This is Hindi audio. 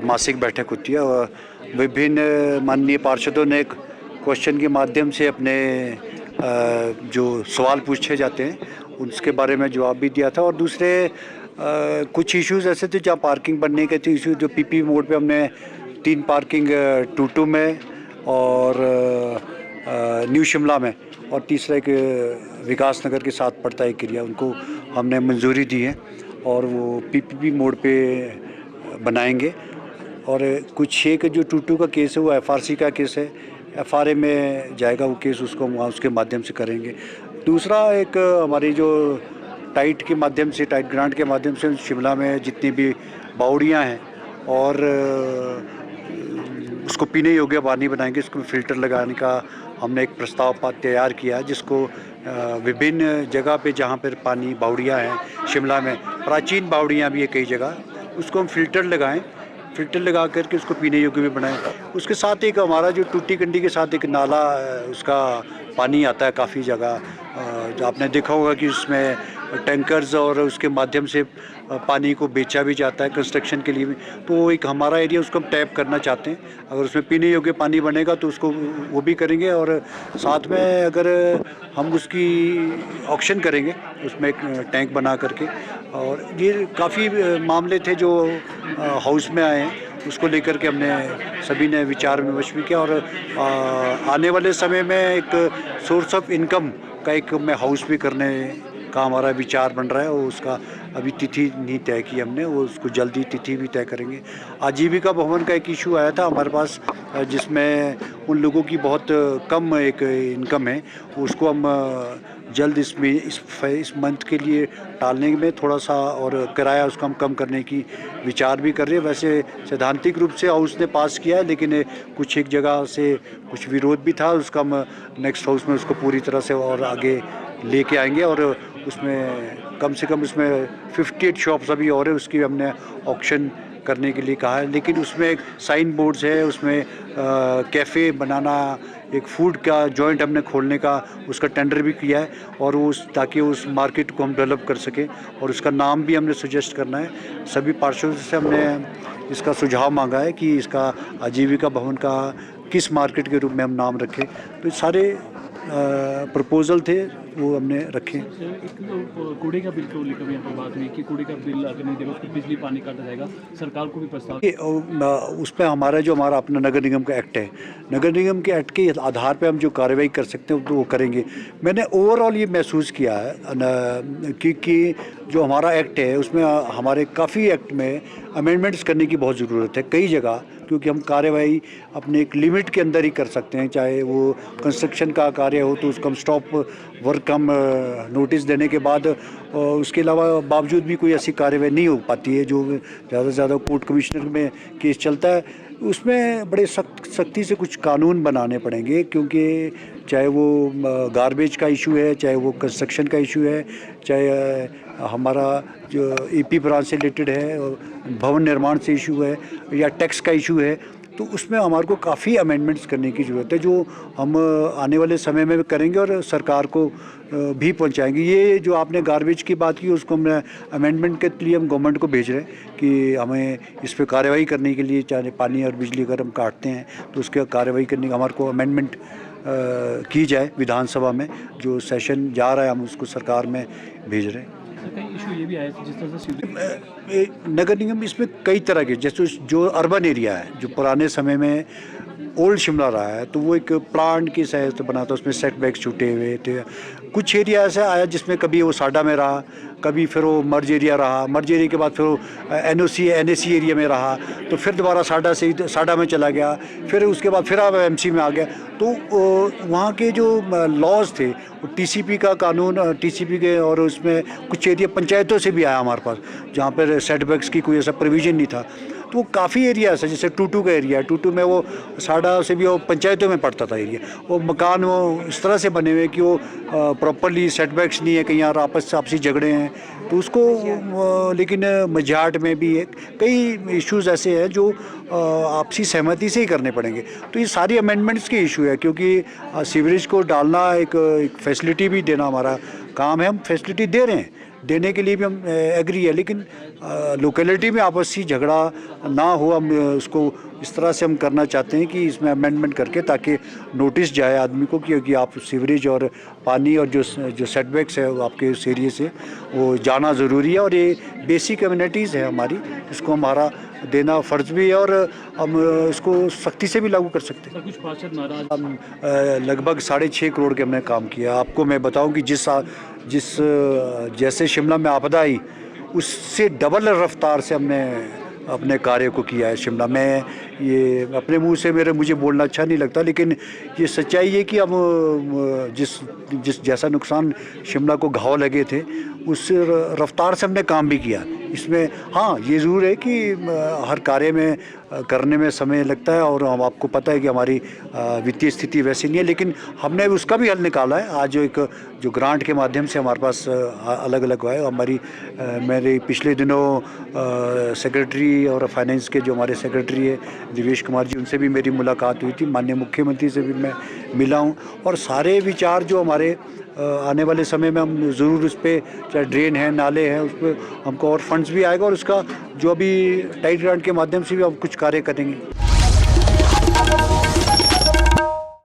मासिक बैठक होती है और विभिन्न माननीय पार्षदों ने क्वेश्चन के माध्यम से अपने जो सवाल पूछे जाते हैं उसके बारे में जवाब भी दिया था। और दूसरे कुछ इश्यूज़ ऐसे थे जहाँ पार्किंग बनने के थे इशू, जो पीपी मोड पे हमने 3 पार्किंग टूटू में और न्यू शिमला में, और तीसरा एक विकास नगर के साथ पड़ता है एरिया, उनको हमने मंजूरी दी है और वो पीपीपी मोड पे बनाएंगे। और कुछ एक जो टूटू का केस है वो एफआरसी का केस है, एफआरए में जाएगा वो केस, उसको वहाँ उसके माध्यम से करेंगे। दूसरा एक हमारी जो टाइट के माध्यम से, टाइट ग्रांट के माध्यम से शिमला में जितनी भी बावड़ियाँ हैं और उसको पीने योग्य पानी बनाएंगे, उसको फिल्टर लगाने का हमने एक प्रस्ताव तैयार किया है, जिसको विभिन्न जगह पे जहाँ पर पानी बावड़ियाँ हैं शिमला में, प्राचीन बावड़ियाँ भी है कई जगह, उसको हम फिल्टर लगाएं, फिल्टर लगा करके उसको पीने योग्य भी बनाएं। उसके साथ एक हमारा जो टूटी कंडी के साथ एक नाला, उसका पानी आता है काफ़ी जगह, जो आपने देखा होगा कि उसमें टैंकर्स और उसके माध्यम से पानी को बेचा भी जाता है कंस्ट्रक्शन के लिए भी। तो वो एक हमारा एरिया, उसको हम टैप करना चाहते हैं। अगर उसमें पीने योग्य पानी बनेगा तो उसको वो भी करेंगे, और साथ में अगर हम उसकी ऑक्शन करेंगे उसमें एक टैंक बना करके। और ये काफ़ी मामले थे जो हाउस में आए हैं, उसको लेकर के हमने सभी ने विचार विमर्श भी किया। और आने वाले समय में एक सोर्स ऑफ इनकम का एक मैं हाउस भी करने का हमारा विचार बन रहा है, और उसका अभी तिथि नहीं तय की हमने, वो उसको जल्दी तिथि भी तय करेंगे। आजीविका भवन का एक इशू आया था हमारे पास, जिसमें उन लोगों की बहुत कम एक इनकम है, उसको हम जल्द इसमें इस मंथ के लिए टालने में थोड़ा सा, और किराया उसका हम कम करने की विचार भी कर रहे हैं। वैसे सैद्धांतिक रूप से हाउस ने पास किया है, लेकिन कुछ एक जगह से कुछ विरोध भी था, उसका हम नेक्स्ट हाउस में उसको पूरी तरह से और आगे लेके आएंगे। और उसमें कम से कम उसमें 58 शॉप्स अभी और है, उसकी हमने ऑक्शन करने के लिए कहा है। लेकिन उसमें एक साइन बोर्ड्स है, उसमें कैफ़े बनाना, एक फूड का जॉइंट हमने खोलने का उसका टेंडर भी किया है, और वो ताकि उस मार्केट को हम डेवलप कर सकें, और उसका नाम भी हमने सजेस्ट करना है। सभी पार्षदों से हमने इसका सुझाव मांगा है कि इसका आजीविका भवन का किस मार्केट के रूप में हम नाम रखें। तो सारे प्रपोजल थे वो हमने रखे। कूड़े का बिल को लेकर यहाँ पर बात हुई कि कूड़े का बिल अगर नहीं देगा उसको बिजली पानी काटा जाएगा, सरकार को भी प्रस्ताव। उसमें हमारा अपना नगर निगम का एक्ट है, नगर निगम के एक्ट के आधार पे हम जो कार्रवाई कर सकते हैं तो वो करेंगे। मैंने ओवरऑल ये महसूस किया है कि जो हमारा एक्ट है उसमें हमारे काफ़ी एक्ट में अमेंडमेंट्स करने की बहुत ज़रूरत है कई जगह, क्योंकि हम कार्रवाई अपने एक लिमिट के अंदर ही कर सकते हैं। चाहे वो कंस्ट्रक्शन का कार्य हो तो उसको हम स्टॉप वर्क हम नोटिस देने के बाद, उसके अलावा बावजूद भी कोई ऐसी कार्रवाई नहीं हो पाती है। जो ज़्यादा से ज़्यादा कोर्ट कमिश्नर में केस चलता है, उसमें बड़े सख्ती से कुछ कानून बनाने पड़ेंगे, क्योंकि चाहे वो गार्बेज का इशू है, चाहे वो कंस्ट्रक्शन का इशू है, चाहे हमारा जो ईपी ब्रांच से रिलेटेड है, भवन निर्माण से इशू है, या टैक्स का इशू है, तो उसमें हमारे को काफ़ी अमेंडमेंट्स करने की ज़रूरत है, जो हम आने वाले समय में करेंगे और सरकार को भी पहुंचाएंगे। ये जो आपने गार्बेज की बात की, उसको हम अमेंडमेंट के लिए हम गवर्नमेंट को भेज रहे हैं कि हमें इस पर कार्रवाई करने के लिए, चाहे पानी और बिजली अगर हम काटते हैं तो उसके कार्रवाई करने का हमारे को अमेंडमेंट की जाए विधानसभा में। जो सेशन जा रहा है हम उसको सरकार में भेज रहे हैं। इशू ये भी आया जिस तरह से नगर निगम इसमें कई तरह के, जैसे जो अर्बन एरिया है जो पुराने समय में ओल्ड शिमला रहा है, तो वो एक प्लांट की सहायता बना था, उसमें सेटबैक्स छूटे हुए थे। कुछ एरिया ऐसा आया जिसमें कभी वो साडा में रहा, कभी फिर वो मर्ज एरिया रहा, मर्ज एरिया के बाद फिर वो NAC एरिया में रहा, तो फिर दोबारा साडा में चला गया, फिर उसके बाद फिर अब MC में आ गया। तो वहाँ के जो लॉज थे, TCP का कानून, TCP के, और उसमें कुछ एरिया पंचायतों से भी आया हमारे पास, जहाँ पर सेटबैक्स की कोई ऐसा प्रोविज़न नहीं था। तो वो काफ़ी एरिया ऐसा, जैसे टूटू का एरिया है, टूटू में वो साडा से भी वो पंचायतों में पड़ता था एरिया, वो मकान वो इस तरह से बने हुए कि वो प्रॉपरली सेटबैक्स नहीं है, कहीं यार आपसी झगड़े हैं, तो उसको लेकिन मझाट में भी कई इश्यूज़ ऐसे हैं जो आपसी सहमति से ही करने पड़ेंगे। तो ये सारी अमेंडमेंट्स के इशू है, क्योंकि सीवरेज को डालना एक फैसिलिटी भी देना हमारा काम है, हम फैसिलिटी दे रहे हैं, देने के लिए भी हम एग्री है, लेकिन लोकेलिटी में आपसी झगड़ा ना हो, हम उसको इस तरह से हम करना चाहते हैं कि इसमें अमेंडमेंट करके ताकि नोटिस जाए आदमी को कि आप सीवरेज और पानी और जो सेटबैक्स है वो आपके उस एरिए से वो जाना ज़रूरी है, और ये बेसिक कम्युनिटीज़ है हमारी, इसको हमारा देना फ़र्ज़ भी है और हम इसको सख्ती से भी लागू कर सकते हैं। सर कुछ पार्षद नाराज हम लगभग 6.5 करोड़ के हमने काम किया। आपको मैं बताऊं कि जिस जैसे शिमला में आपदा आई उससे डबल रफ्तार से हमने अपने कार्य को किया है शिमला में। ये अपने मुंह से मुझे बोलना अच्छा नहीं लगता, लेकिन ये सच्चाई है कि हम जिस जैसा नुकसान शिमला को घाव लगे थे उस रफ्तार से हमने काम भी किया इसमें। हाँ, ये ज़रूर है कि हर कार्य में करने में समय लगता है, और हम आपको पता है कि हमारी वित्तीय स्थिति वैसी नहीं है, लेकिन हमने उसका भी हल निकाला है। आज जो ग्रांट के माध्यम से हमारे पास अलग अलग हुआ है हमारी मेरे पिछले दिनों सेक्रेटरी और फाइनेंस के जो हमारे सेक्रेटरी है दिवेश कुमार जी, उनसे भी मेरी मुलाकात हुई थी। माननीय मुख्यमंत्री से भी मैं मिला हूँ, और सारे विचार जो हमारे आने वाले समय में हम ज़रूर उस पर, चाहे ड्रेन है, नाले हैं, उस पर हमको और फंड्स भी आएगा, और उसका जो अभी टाइट ग्रांट के माध्यम से भी हम कुछ कार्य करेंगे।